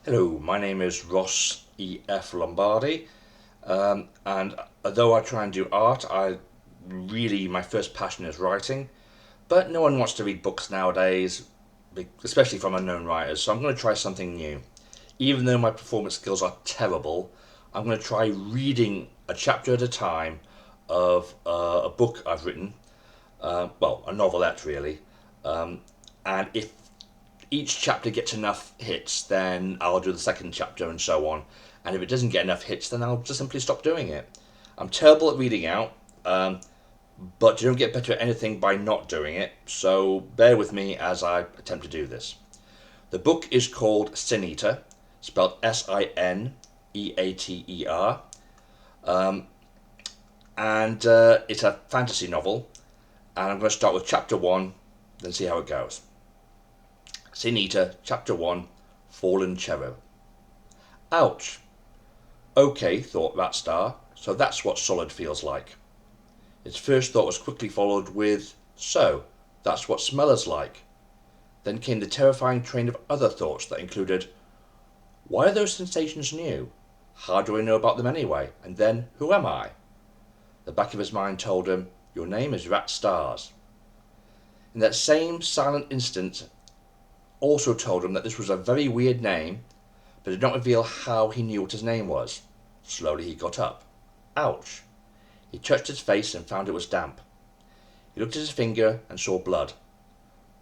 Hello, my name is Ross E F Lombardi, and although I try and do art, my first passion is writing. But no one wants to read books nowadays, especially from unknown writers. So I'm going to try something new. Even though my performance skills are terrible, I'm going to try reading a chapter at a time of a book I've written. Well, a novelette really. And if each chapter gets enough hits, then I'll do the second chapter and so on. And if it doesn't get enough hits, then I'll just simply stop doing it. I'm terrible at reading out, but you don't get better at anything by not doing it. So bear with me as I attempt to do this. The book is called Sin Eater, spelled Sineater, and it's a fantasy novel. And I'm going to start with chapter 1, then see how it goes. Sin Eater, Chapter 1, Fallen Cherib. Ouch. Okay, thought Ratstar, so that's what solid feels like. Its first thought was quickly followed with, so, that's what smell is like. Then came the terrifying train of other thoughts that included, why are those sensations new? How do I know about them anyway? And then, who am I? The back of his mind told him, your name is Ratstar's. In that same silent instant, also told him that this was a very weird name, but did not reveal how he knew what his name was. Slowly he got up. Ouch! He touched his face and found it was damp. He looked at his finger and saw blood.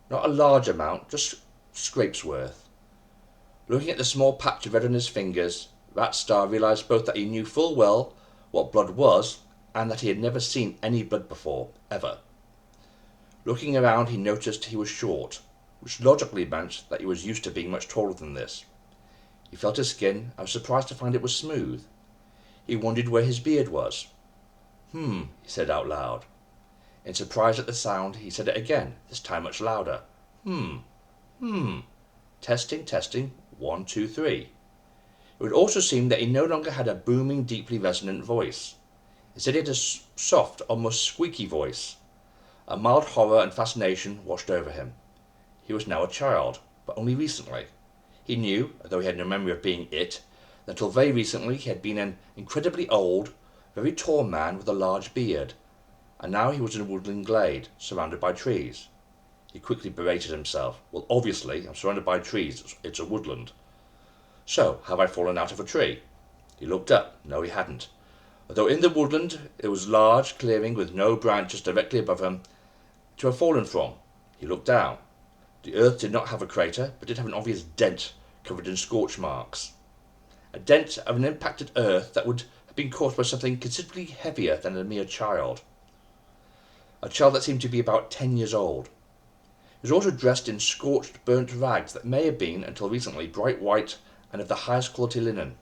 Not a large amount, just scrapes worth. Looking at the small patch of red on his fingers, Ratstar realised both that he knew full well what blood was and that he had never seen any blood before, ever. Looking around, he noticed he was short, which logically meant that he was used to being much taller than this. He felt his skin and was surprised to find it was smooth. He wondered where his beard was. He said out loud. In surprise at the sound, he said it again, this time much louder. Testing, testing, 1, 2, 3. It would also seem that he no longer had a booming, deeply resonant voice. Instead, he had a soft, almost squeaky voice. A mild horror and fascination washed over him. He was now a child, but only recently. He knew, though he had no memory of being it, that until very recently he had been an incredibly old, very tall man with a large beard, and now he was in a woodland glade, surrounded by trees. He quickly berated himself. Well, obviously, I'm surrounded by trees. It's a woodland. So, have I fallen out of a tree? He looked up. No, he hadn't. Although in the woodland it was a large clearing with no branches directly above him to have fallen from. He looked down. The earth did not have a crater, but did have an obvious dent covered in scorch marks. A dent of an impacted earth that would have been caused by something considerably heavier than a mere child. A child that seemed to be about 10 years old. He was also dressed in scorched, burnt rags that may have been, until recently, bright white and of the highest quality linen.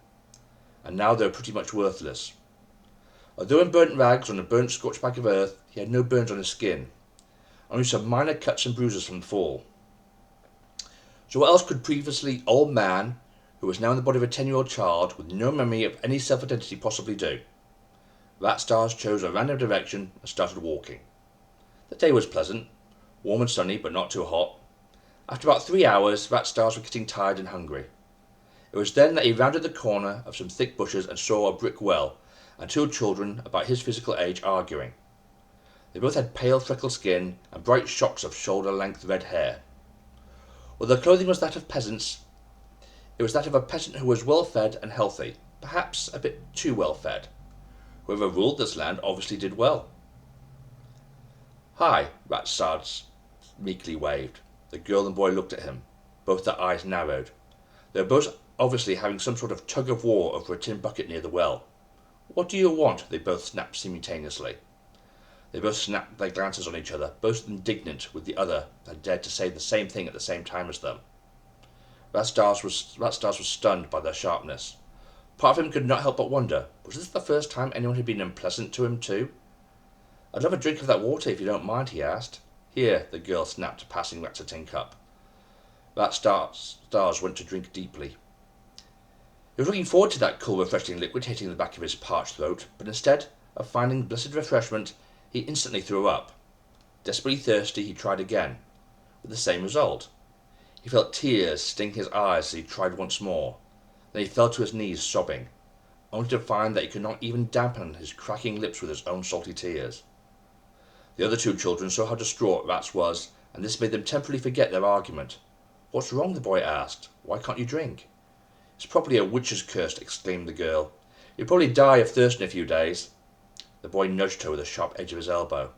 And now they were pretty much worthless. Although in burnt rags on a burnt scorched bag of earth, he had no burns on his skin, only some minor cuts and bruises from the fall. So what else could previously old man, who was now in the body of a 10-year-old child with no memory of any self-identity, possibly do? Ratstar chose a random direction and started walking. The day was pleasant, warm and sunny, but not too hot. After about 3 hours, Ratstar were getting tired and hungry. It was then that he rounded the corner of some thick bushes and saw a brick well and 2 children about his physical age arguing. They both had pale freckled skin and bright shocks of shoulder-length red hair. Although their clothing was that of peasants, it was that of a peasant who was well-fed and healthy, perhaps a bit too well-fed. Whoever ruled this land obviously did well. Hi, Ratstar meekly waved. The girl and boy looked at him. Both their eyes narrowed. They were both obviously having some sort of tug-of-war over a tin bucket near the well. What do you want? They both snapped simultaneously. They both snapped their glances on each other, both indignant with the other that had dared to say the same thing at the same time as them. Ratstar was stunned by their sharpness. Part of him could not help but wonder, was this the first time anyone had been unpleasant to him too? I'd love a drink of that water if you don't mind, he asked. Here, the girl snapped, passing Rats a tin cup. Ratstar went to drink deeply. He was looking forward to that cool, refreshing liquid hitting the back of his parched throat, but instead of finding blessed refreshment, he instantly threw up. Desperately thirsty, he tried again, with the same result. He felt tears sting his eyes as he tried once more. Then he fell to his knees, sobbing, only to find that he could not even dampen his cracking lips with his own salty tears. The other two children saw how distraught Rats was, and this made them temporarily forget their argument. "What's wrong?" the boy asked. "Why can't you drink?" "It's probably a witch's curse," exclaimed the girl. "You'll probably die of thirst in a few days." The boy nudged her with the sharp edge of his elbow.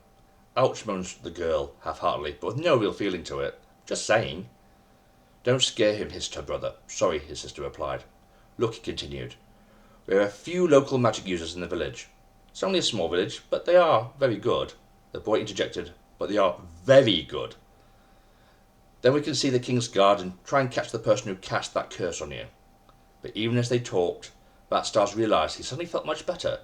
"Ouch," moaned the girl, half-heartedly, but with no real feeling to it. "Just saying." "Don't scare him," hissed her brother. "Sorry," his sister replied. "Look," he continued, "there are a few local magic users in the village. It's only a small village, but they are very good." The boy interjected, "But they are very good. Then we can see the king's guard and try and catch the person who cast that curse on you." But even as they talked, Ratstars realised he suddenly felt much better.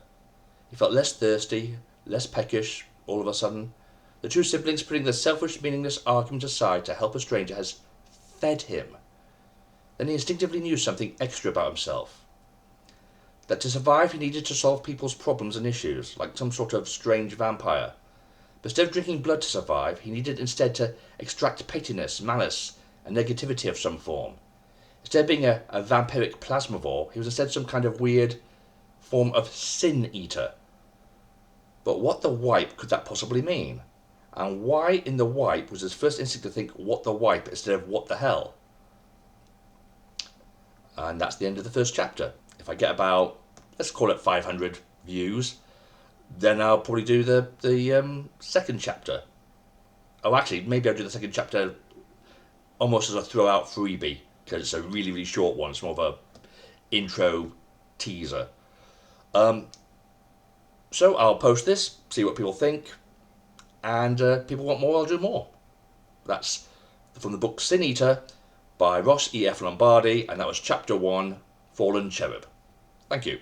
He felt less thirsty, less peckish, all of a sudden. The two siblings, putting their selfish, meaningless argument aside to help a stranger, has fed him. Then he instinctively knew something extra about himself. That to survive he needed to solve people's problems and issues, like some sort of strange vampire. But instead of drinking blood to survive, he needed instead to extract pettiness, malice, and negativity of some form. Instead of being a vampiric plasmavore, he was instead some kind of weird form of sin-eater. But what the wipe could that possibly mean? And why in the wipe was his first instinct to think what the wipe instead of what the hell? And that's the end of the first chapter. If I get about, let's call it 500 views, then I'll probably do the second chapter. Oh, actually, maybe I'll do the second chapter almost as a throw-out freebie, because it's a really, really short one. It's more of a intro teaser. So I'll post this, see what people think, and people want more, I'll do more. That's from the book Sin Eater by Ross E F Lombardi, and that was chapter 1, Fallen Cherib. Thank you.